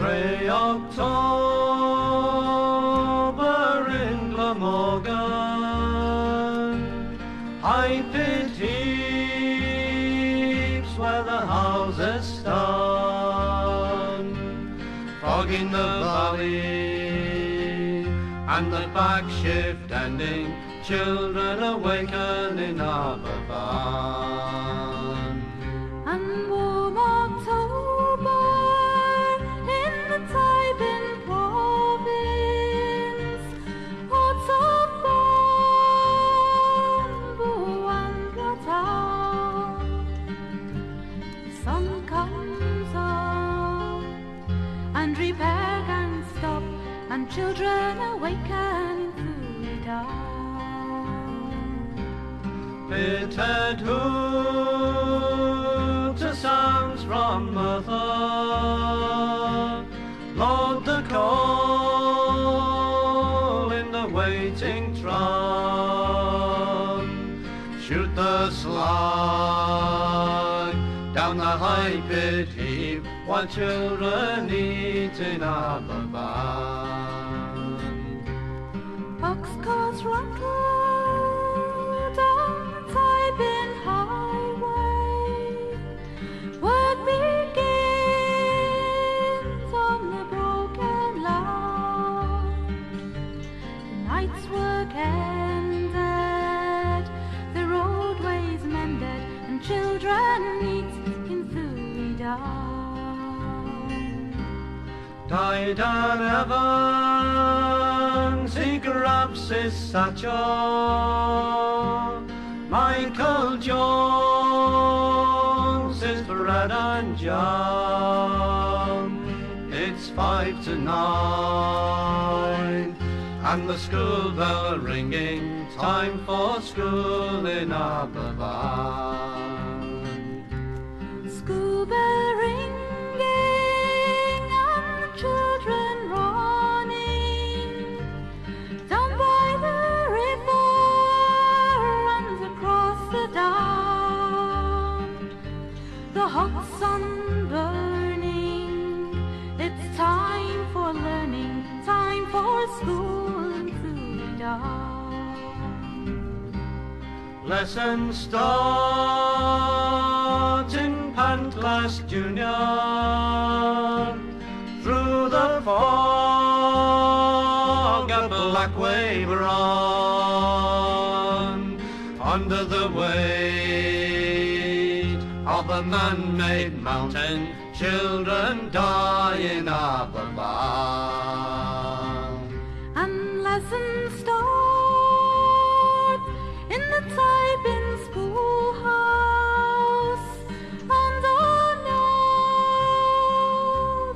Grey October in Glamorgan, high pit heaps where the houses stand, fog in the valley and the back shift ending, children awaken in Aberfan. And warm October in the Tyben province, pots of bamboo and rattan. The sun comes up and repair can stop, and children awaken through the dark. Pitted hoot to sounds from Merthyr, load the coal in the waiting tram, shoot the slag down the high pit heap while children eat in Aberfan. Ox carts rattle down the Tyben highway, work begins on the broken land. The night's work ended, the roadways mended, and children meet in Thuidan. Died an Evans, he grabs his satchel. Michael Jones, his bread and jam. It's 5 to 9, and the school bell ringing, time for school in Aberfan. School bell ringing and the children running down by the river, runs across the down. The hot sun burning, it's time for learning, time for school in Thuidan. Lesson start in Pantlas Junior, through the fog a black wave run, under the weight of a man-made mountain, children die in Aberfan. And lessons start in the Tyben schoolhouse, and oh no,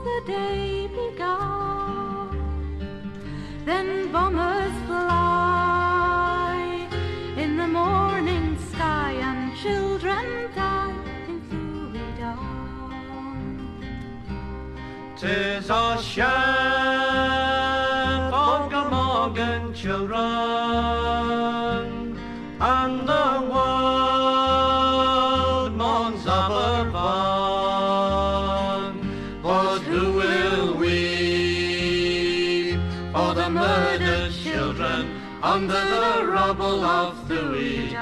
the day began. Then bombers fly in the morning sky, and children die in Thuidan. 'Tis a shame for Glamorgan children, and the world mourns Aberfan. But who will weep for the murdered children under the rubble of Thuidan?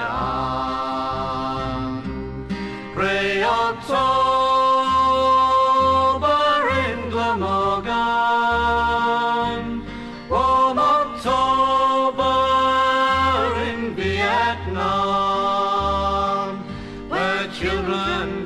Grey October in Glamorgan, warm October in Vietnam, where children